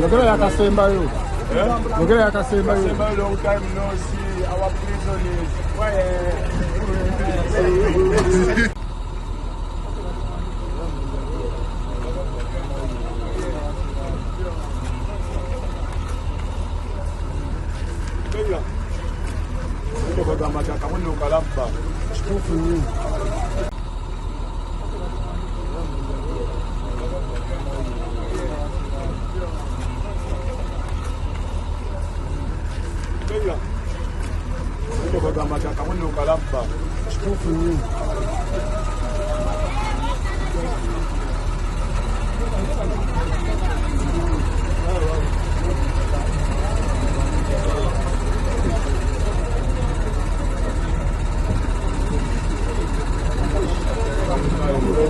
Yogera yakasembayo. Yogera yakasembayo. Long time no see our prisoners. Why?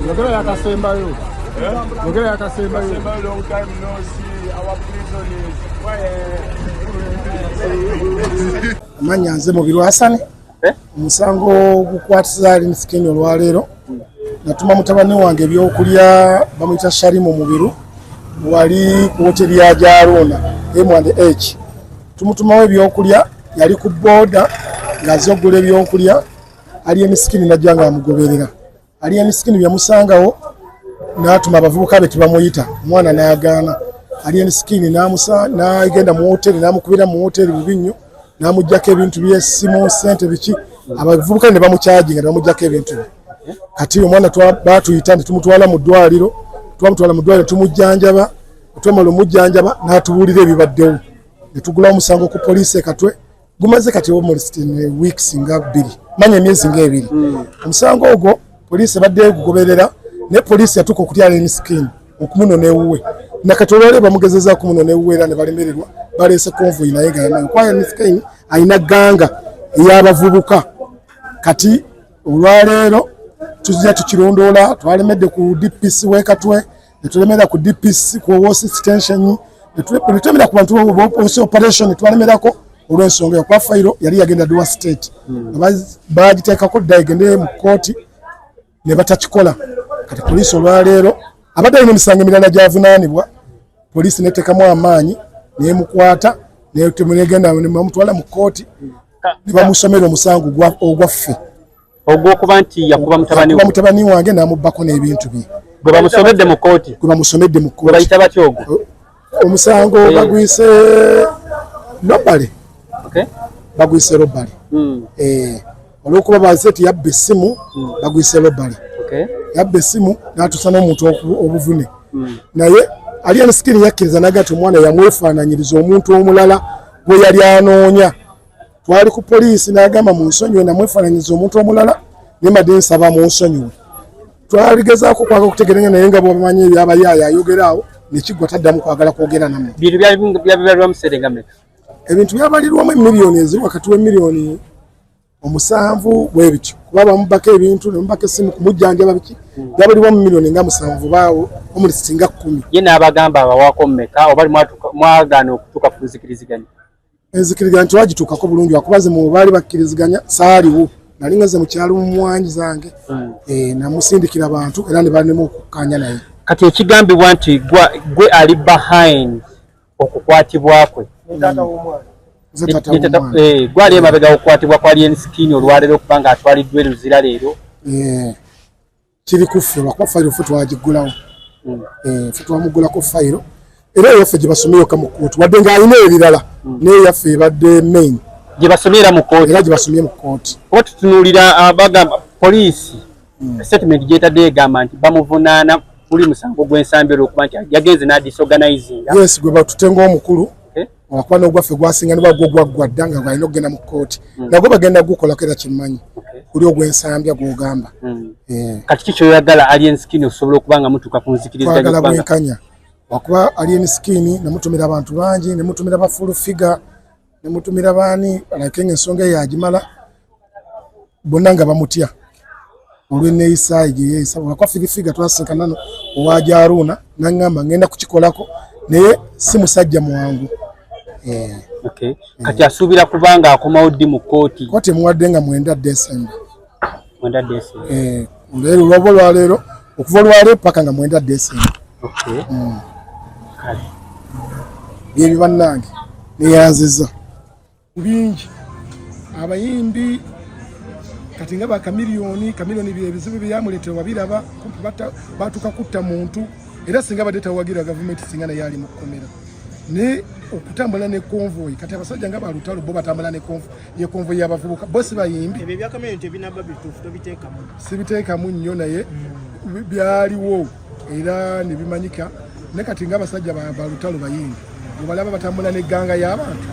Yogera yakasembayo. Yogera yakasembayo. Long time no see our prisoners. Why? Amanya nze Mubiru Hassan. Omusango gukwatiza ali Skin olwaleero. Natuma mutabani wange ebyokulya bamuyita Sharimu Mubiru. Wali ku hoteli ya Jaruna M&H. Tumutumawo ebyokulya yali ku boda ng'azogula ebyokulya ali Skin najjanga amugoberera. Ali Skin byamusangawo n'atuma abavubuka be tebamuyita omwana n'agaana. Ali Skin n'agenda mu hoteli n'amukubira mu hoteli bubinyo n'amuggyako ebintu by'essimu sente biki abavubuka ne bamukyajinga ne bamuggyako ebintu bye. Kati omwana batuyita ne tumutwala mu ddwaliro tumujjanjaba twamala omujjanjaba n'atubuulira ebibaddewo ne tugula omusango ku poliisi Katwe gumaze kati almost weeks nga 2 manya emyezi nga 2. Omusango ogwo poliisi badde gugoberera ne poliisi yatuka okutyala Skin okumunona ewuwe nakatolole bamugezeza okumunona ewuwe era ne balemererwa baleese convoy naye nga yanayo kwa Skin ayina ganga ey'abavubuka. Kati olwaleero tuzija tukirondoola twalemedde ku DPC w'e Katwe ne tulemera ku DPC ku West Extension ne tulemera ku bantu b'opolice operation twalemerako olw'ensonga kwa fayiro yali yagenda Dua State bagiteekako dda egende mu kooti ne batakikola. Kati poliisi olwaleero abadde alina emisango emirala gy'avunaanibwa poliisi neteekamu amaanyi nemukwata negenda nemutwala mu kooti ne bamusomera omusango ogwaffe ogw'okuba nti yakuba mutabani wange n'amubbako n'ebintu bye gwe bamusomedde mu kooti bayita batya ogwo omusango bagwise robale bagwise robale olw'okuba baze ti yabba essimu bagwise robale yabba essimu n'atuusa n'omuntu obuvune naye Ali Skin yakkiriza nagati omwana yamwefaananyiriza omuntu omulala gwe yali anoonya. Twali ku poliisi n'agamba munsonyiwe namwefaananyiriza omuntu omulala ne madde nsaba munsonyiwe. Twaligezaako kwagala okutegeranya naye nga bw'abamanyi ebyabayaaya ayogeraawo nekiggwa taddamu kwagala kwogera nammwe. Bintu byabalirwamu Serenga meka? Ebintu byabalirwamu emiliyoni eziri wakati w'emiliyoni 7 bwe bityo kuba bamubbako ebintu ne mubako essimu kumujjanjaba biki byabalirwamu miliyoni nga 7 baawo omuli singa 10. Ye n'abagamba abawaako mmeka oba mwagaana okutuuka ku nzikiriziganya? Enzikiriziganya twagituukako bulungi wakubaze mu baali bakkiriziganya saaliwo nali ngaze mu kyalo mu mwanyi zange namusindikira abantu era ne balemu okukkaanya naye. Kati ekigambibwa nti gwe ali behind okukwatibwa kwe gwali emabega okukwatibwa kwa Ali Skin olwaleero okuba nga atwaliddwa eruzira leero kiri kuffe lwakuba fayiro ffe twagiggulawo ffe twamuggulako fayiro era eyaffe gye basomyeyoka mu kkooti wadde ng'alina ebirala naye yaffe ebadde main gye basomyera mu kkooti era gye basomye mu kkooti. oba tutunuulira abagamba poliisi statement gyetadde egamba nti bamuvunaana buli musango gw'ensambi olw'okuba nti yagenze n'adisorganizinga. Yes gwe batutenga omukulu wakuba n'ogwaffe gwasinga ne bagwo gwaggwa dda nga gwalina okugenda mu kkooti nagwo bagenda gukolako era kimmanyi kuli ogw'ensambya gw'ogamba. Kati ki kyoyagala Ali Skin osobola okuba nga mutuuka ku nzikiriziganya? Twagala bwenkanya wakuba Ali Skin nemutumira abantu bangi nemutumira bafulu figa nemutumira baani alake ng'ensonga yagimala bonna nga bamutya olw'enneeyisa gye yeeyisa wakuba figa twasinkana owa Jaruna n'aŋŋamba ngenda kukikolako naye si musajja mwangu. Kati asuubira kubanga akomawo ddi mu kkooti? Kkooti emuwadde nga 9 December. 9 December. Leero olwava olwaleero okuva olwaleero paka nga 9 December. Okay. bye bannange neyanziza bingi abayimbi kati nga bakamiliyoni bye bizibu byamuleetera wabiraba batuka kutta muntu era singa badde tawagira gavumenti singa naye ali mu kkomera ne okutambula ne konvoyi kati abasajja nga balutalo bo batambula ne konvoyi y'abavubuka bosi bayimbi ebyo byakamenya nti ebinaba bituufu tobiteekamu sibiteekamu nnyo naye byaliwo era ne bimanyika ne kati nga abasajja balutalo bayimbi obalaba batambula n'egganga y'abantu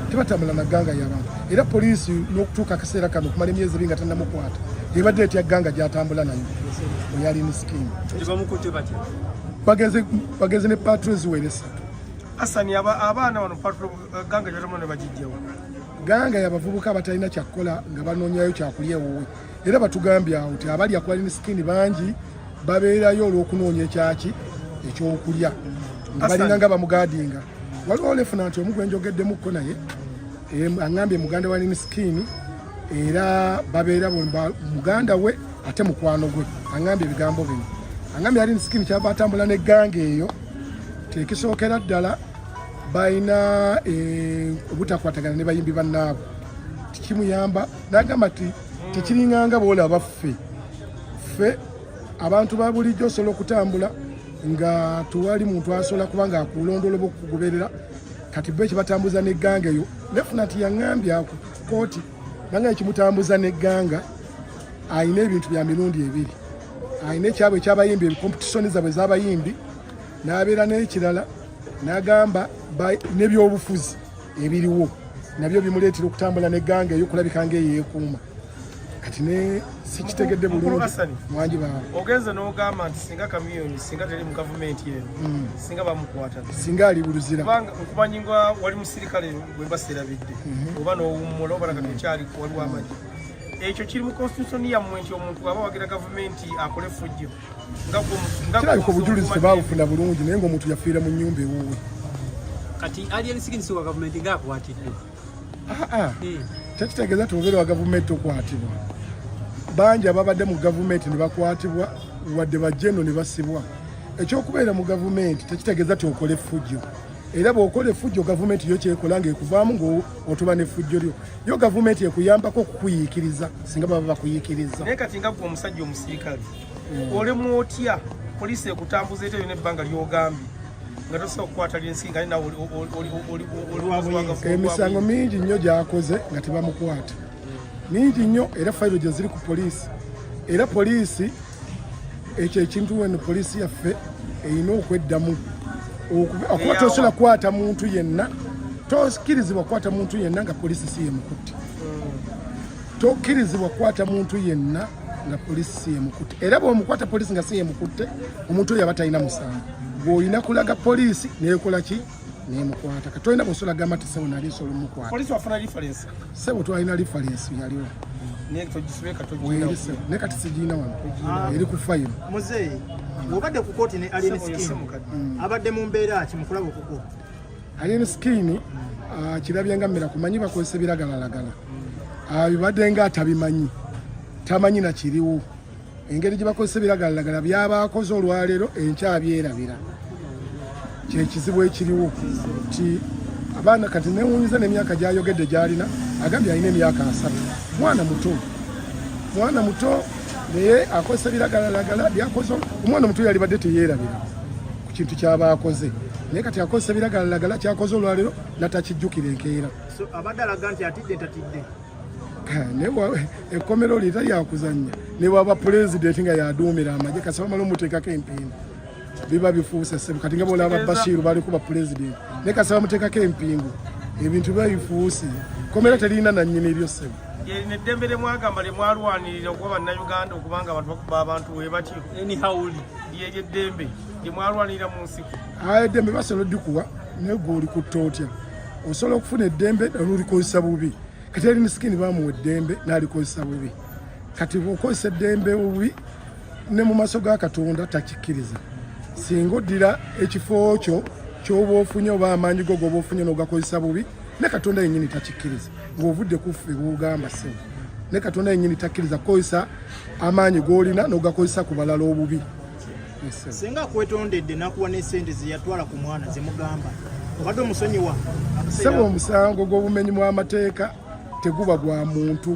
tebatambula na gganga y'abantu era poliisi n'okutuuka akaseera kano okumala emyezi 2 nga tannamukwata ebadde etya gganga gy'atambula nayo oyali misikini bageze ne patro eziweresa Asani abaana wano patro ganga gy'atambula ne bagijjawo ganga y'abavubuka abatalina kyakkola nga banoonyayo kyakulya ewuwe era batugambye awo ti abali akwali misikini bangi babeerayo olw'okunoonya ekyaki ekyokulya nga balinga nga bamugaadinga waliwo olefuna nti omugwe njogeddemukko naye aŋŋambye muganda wa misikini era babeera muganda we ate mukwano gwe aŋŋambye ebigambo bino aŋŋambye ali misikini kyava atambula n'egganga eyo tekisookera ddala balina obutakwatagana ne bayimbi bannaabo tikimuyamba n'agamba ti tekiringanga boolaba ffe abantu ba bulijjo osobola okutambula nga tuwali muntu asobola kuba nga akulondoola okugoberera kati bo ekibatambuza n'egganga eyo nefuna nti yaŋŋambye ku kooti nanga ekimutambuza n'egganga ayina ebintu bya mirundi ebiri ayina ekyabwe ekyabayimbi ebikompetitioni zabwe z'abayimbi n'abeera n'ekirala n'agamba n'ebyobufuzi ebiriwo nabyo bimuleetera okutambula n'egganga eyo kulabika ngaeyo yeekuuma kati ne sikitegedde bulungi mwangi baabwe ogenze n'ogamba nti singa kamiyoni singa teri mu gavumenti eno singa bamukwata singa ali buluzira nkumanyi nga wali musirikale bwe baserabidde oba n'owummula oba nakati ekyali waliwo amagye ekyo kiri mu constitution yammwe nti omuntu aba wagira gavumenti akole fujjo kirabika obujulizi tebabufuna bulungi naye ng'omuntu yafiira mu nnyumba ewuwe kati alien sikinsi wa gavumenti ng'akwatiddwe tekitegeeza ti obeera wa gavumenti okwatibwa bangi ababadde mu gavumenti ne bakwatibwa wadde bajjeno ne basibwa ekyokubeera mu gavumenti tekitegeeza ti okole effujjo era bw'okola effujjo gavumenti yo kyekola ng'ekuvaamu ng'otuba n'effujjo lyo yo gavumenti ekuyambako okukuyiikiriza singa baba bakuyiikiriza naye kati nga gwe omusajja omusirikale olemu otya poliisi ekutambuza ete yona ebbanga ly'ogambye nga tosobola okukwata lyensinga ali nawe emisango mingi nnyo gy'akoze nga tebamukwata mingi nnyo era fayiro gye ziri ku poliisi era poliisi ekyo ekintu weno poliisi yaffe erina okweddamu okuba tosobola kukwata muntu yenna tokkirizibwa kukwata muntu yenna nga poliisi si yemukutte tokkirizibwa kukwata muntu yenna nga poliisi si yemukutte era bw'omukwata poliisi nga si yemukutte omuntu oyo aba talina musango bw'olina kulaga poliisi neekola ki nemukwata kati olina bw'osobola gamba ti sebo nali nsobola omukwata poliisi wafuna reference sebo twalina reference yaliwo naye kati sigirina wano eri ku fayiro muzeeyi bw'obadde ku kooti ne alien skin abadde mu mbeera ki mukulaba okuko alien skin kirabye nga mmera kumanyi bakozesa ebiragalalagala bibadde nga atabimanyi tamanyi nakiriwo engeri gye bakozesa ebiragalalagala byabakoze olwaleero enkyabyerabira kyekizibu ekiriwo ti abaana kati newunyiza n'emyaka gyayogedde gyalina agambye alina emyaka 3 mwana muto naye akozesa ebiragalalagala byakoze omwana omuto yalibadde teyeerabira ku kintu kyabaakoze naye kati akozesa ebiragalalagala kyakoze olwaleero natakijjukira enkeera abadde alaga nti atidde tatidde ekkomero lye talyakuzannya ne bwaba pulezidenti nga yaduumira amagye kasi bamala omuteekako empingu biba bifuuse sebo kati nga boolaba Bashiru bali kuba pulezidenti naye kasi bamuteekako empingu ebintu biba bifuuse kkomera terina nannyini eryo sebo yerina eddembe lyemwagamba lyemwalwanirira okuba bannayuganda okubanga abantu bakuba abantu webatyo enihawuli lyeryo eddembe lyemwalwanirira mu nsiko eddembe basobola oddikuwa naye gwe olikutta otya osobola okufuna eddembe nolikozesa bubi kati alien skin bamuwa eddembe n'alikozesa bubi kati bw'okozesa eddembe bubi ne mu maaso ga Katonda takikkiriza singa oddira ekifo kyo ky'oba ofunye oba amaanyi go g'oba ofunye n'ogakozesa bubi ne Katonda yennyini takikkiriza ng'ovudde ku ffe bw'ogamba sebo ne Katonda yennyini takkiriza kukozesa amaanyi g'olina n'ogakozesa ku balala obubi singa akwetondedde n'akuwa n'essente ze yatwala ku mwana ze mugamba obadde omusonyiwa sebo omusango gw'obumenyi bw'amateeka teguba gwa muntu